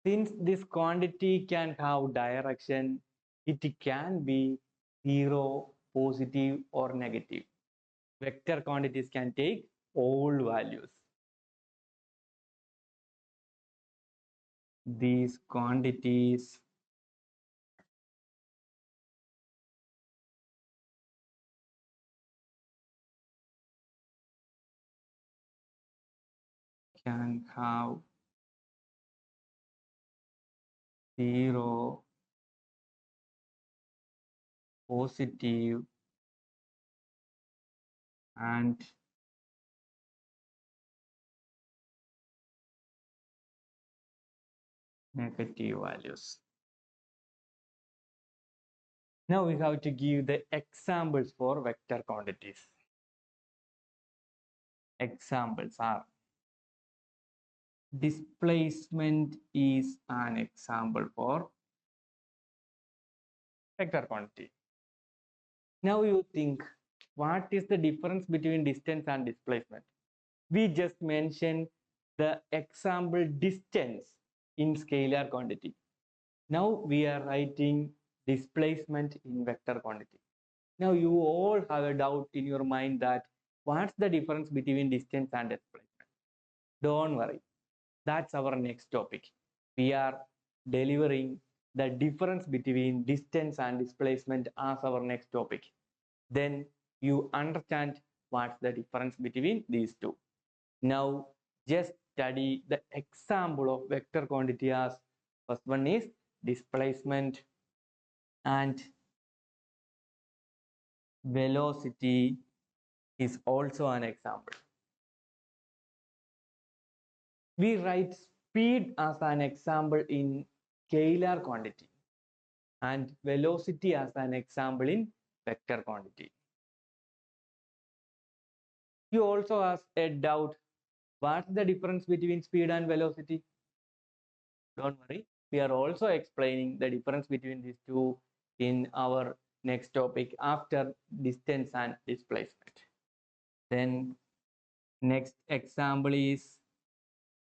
Since this quantity can have direction, it can be zero, positive, or negative. Vector quantities can take all values. These quantities can have 0, positive, and negative values. Now we have to give the examples for vector quantities. Examples are displacement is an example for vector quantity. Now you think, what is the difference between distance and displacement? We just mentioned the example distance in scalar quantity. Now we are writing displacement in vector quantity. Now you all have a doubt in your mind that what's the difference between distance and displacement? Don't worry, that's our next topic. We are delivering the difference between distance and displacement as our next topic. Then you understand what's the difference between these two. Now just study the example of vector quantity as first one is displacement and velocity is also an example. We write speed as an example in scalar quantity and velocity as an example in vector quantity. You also ask a doubt, what's the difference between speed and velocity? Don't worry, we are also explaining the difference between these two in our next topic after distance and displacement. Then next example is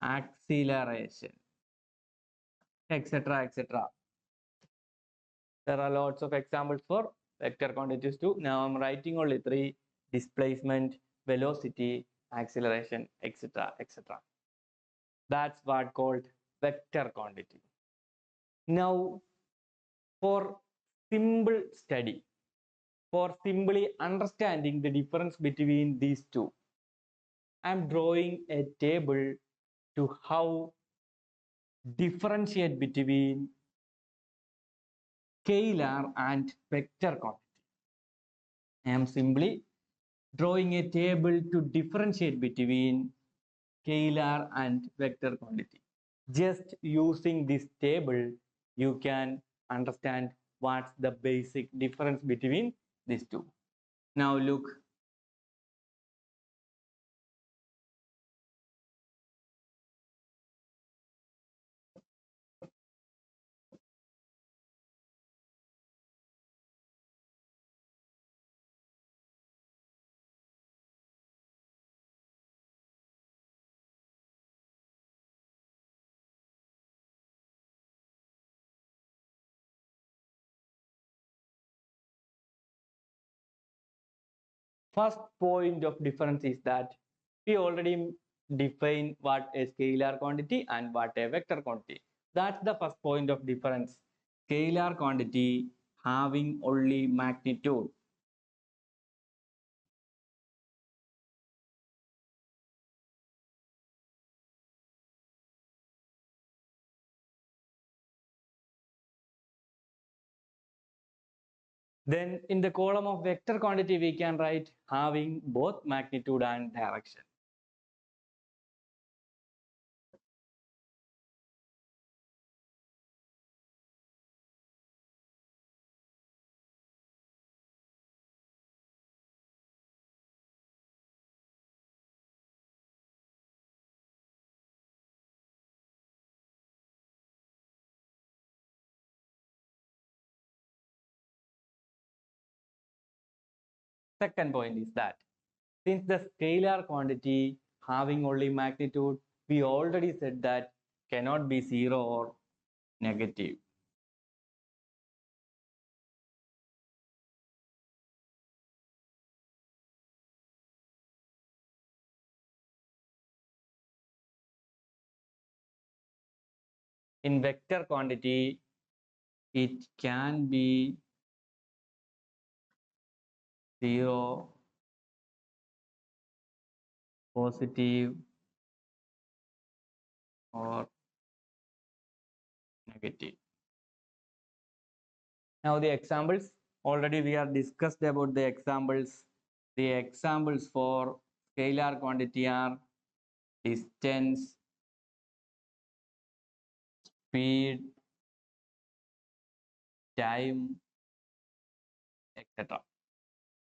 acceleration, etc., etc. There are lots of examples for vector quantities too. Now I'm writing only three: displacement, velocity, acceleration, etc., etc. That's what called vector quantity. Now, for simple study, for simply understanding the difference between these two, I'm drawing a table to how differentiate between scalar and vector quantity. I am simply drawing a table to differentiate between scalar and vector quantity. Just using this table, you can understand what's the basic difference between these two. Now look, first point of difference is that we already define what a scalar quantity and what a vector quantity. That's the first point of difference. Scalar quantity having only magnitude. Then in the column of vector quantity, we can write having both magnitude and direction. Second point is that since the scalar quantity having only magnitude, we already said that cannot be 0 or negative. In vector quantity, it can be 0, positive, or negative. Now the examples, already we are discussed about the examples. The examples for scalar quantity are distance, speed, time, etc.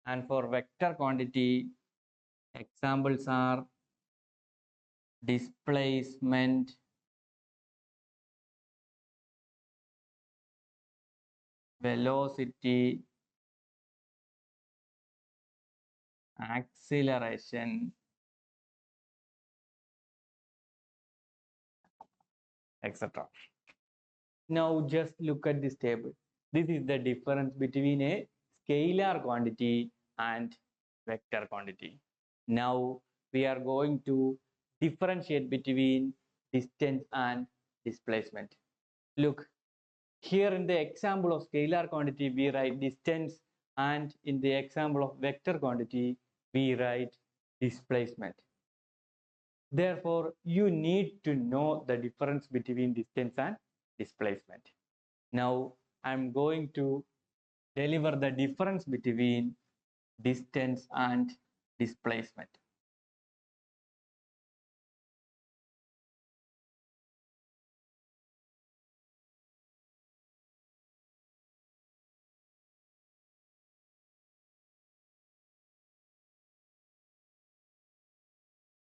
And for vector quantity, examples are displacement, velocity, acceleration, etc. Now just look at this table. This is the difference between a scalar quantity and vector quantity. Now we are going to differentiate between distance and displacement. Look, here in the example of scalar quantity, we write distance, and in the example of vector quantity, we write displacement. Therefore, you need to know the difference between distance and displacement. Now, I'm going to deliver the difference between distance and displacement.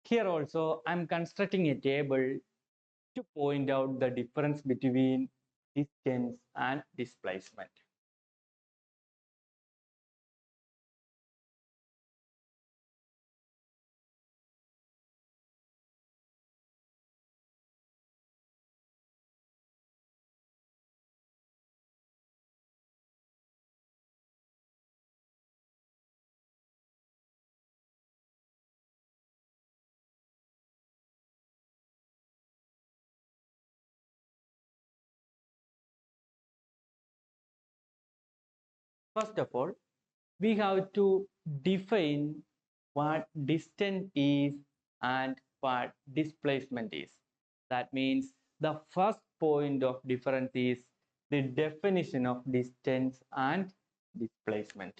Here also, I'm constructing a table to point out the difference between distance and displacement. First of all, we have to define what distance is and what displacement is. That means the first point of difference is the definition of distance and displacement.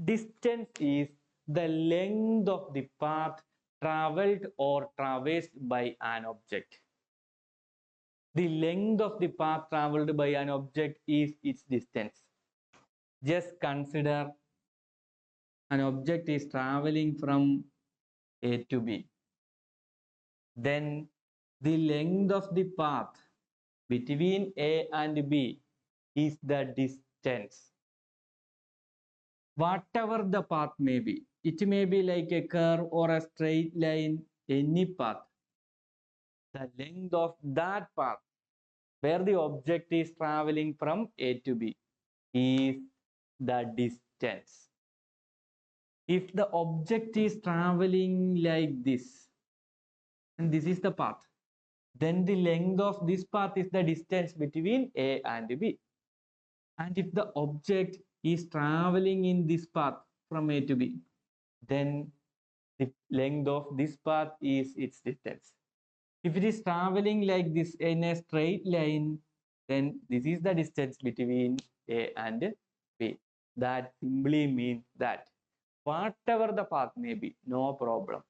Distance is the length of the path traveled or traversed by an object. The length of the path traveled by an object is its distance. Just consider an object is traveling from A to B. Then the length of the path between A and B is the distance. Whatever the path may be, it may be like a curve or a straight line, any path. The length of that path where the object is traveling from A to B is the distance. If the object is traveling like this, and this is the path, then the length of this path is the distance between A and B. And if the object is traveling in this path from A to B, then the length of this path is its distance. If it is traveling like this in a straight line, then this is the distance between A and B. That simply means that whatever the path may be, no problem.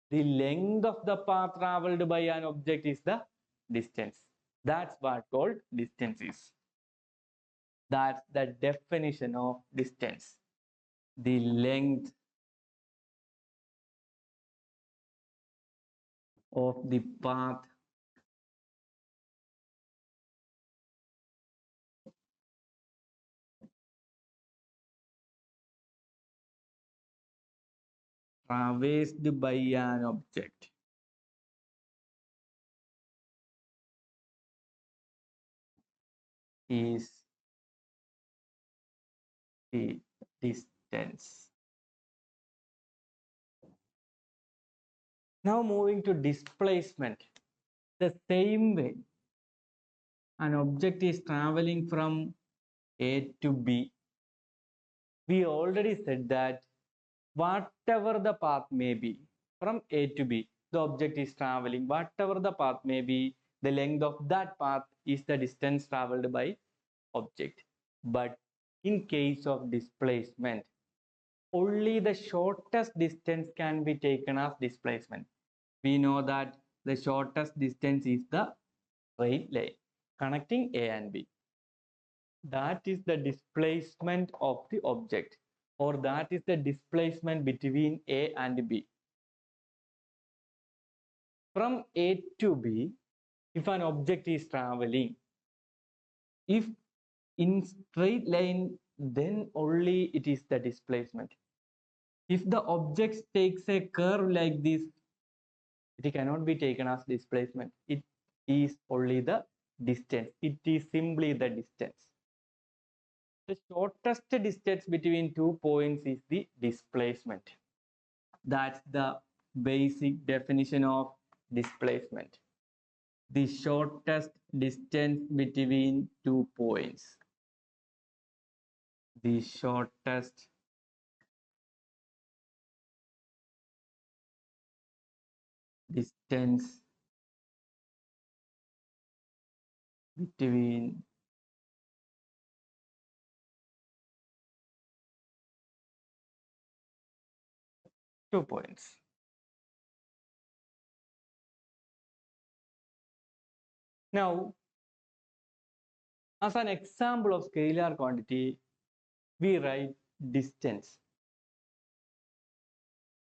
The length of the path traveled by an object is the distance. That's what called distance is. That's the definition of distance. The length of the path traversed by an object. is the distance. Now moving to displacement. The same way an object is traveling from A to B. We already said that whatever the path may be, from A to B, the object is traveling, whatever the path may be, the length of that path is the distance traveled by object. But in case of displacement, only the shortest distance can be taken as displacement. We know that the shortest distance is the straight line connecting A and B. That is the displacement of the object, or that is the displacement between A and B. From A to B, if an object is traveling, if in straight line, then only it is the displacement. If the object takes a curve like this, it cannot be taken as displacement. It is only the distance. It is simply the distance. The shortest distance between 2 points is the displacement. That's the basic definition of displacement. The shortest distance between 2 points. The shortest distance between 2 points. Now, as an example of scalar quantity, we write distance.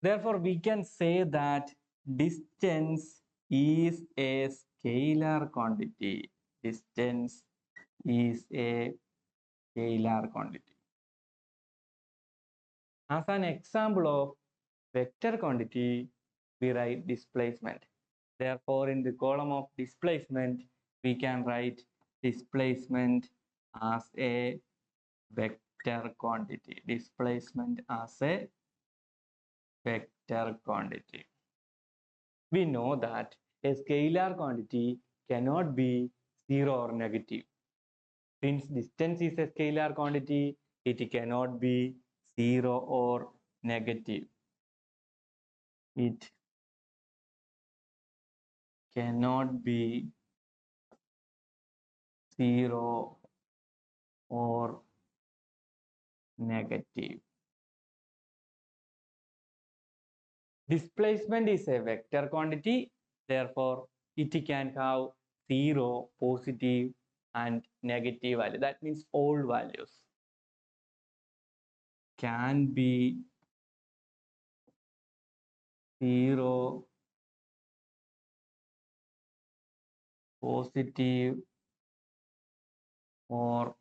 Therefore, we can say that distance is a scalar quantity. Distance is a scalar quantity. As an example of vector quantity, we write displacement. Therefore, in the column of displacement, we can write displacement as a vector quantity. Displacement as a vector quantity. We know that a scalar quantity cannot be 0 or negative. Since distance is a scalar quantity, it cannot be 0 or negative. It cannot be 0 or negative. Displacement is a vector quantity, therefore it can have 0, positive and negative value. That means all values can be 0, positive or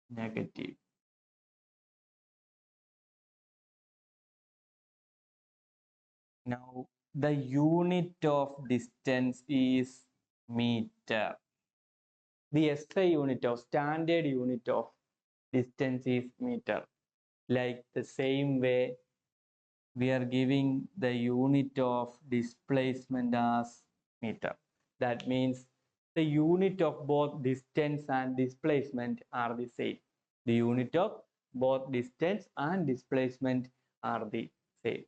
negative. Now, the unit of distance is meter. The SI unit of standard unit of distance is meter. Like the same way, we are giving the unit of displacement as meter. That means the unit of both distance and displacement are the same. The unit of both distance and displacement are the same.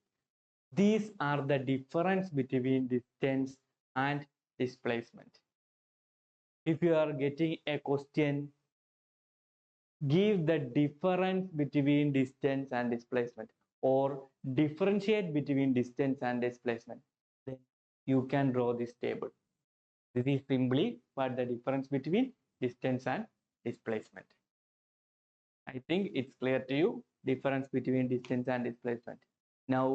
These are the difference between distance and displacement. If you are getting a question, give the difference between distance and displacement, or differentiate between distance and displacement. Then you can draw this table. This is simply what the difference between distance and displacement. I think it's clear to you, difference between distance and displacement. Now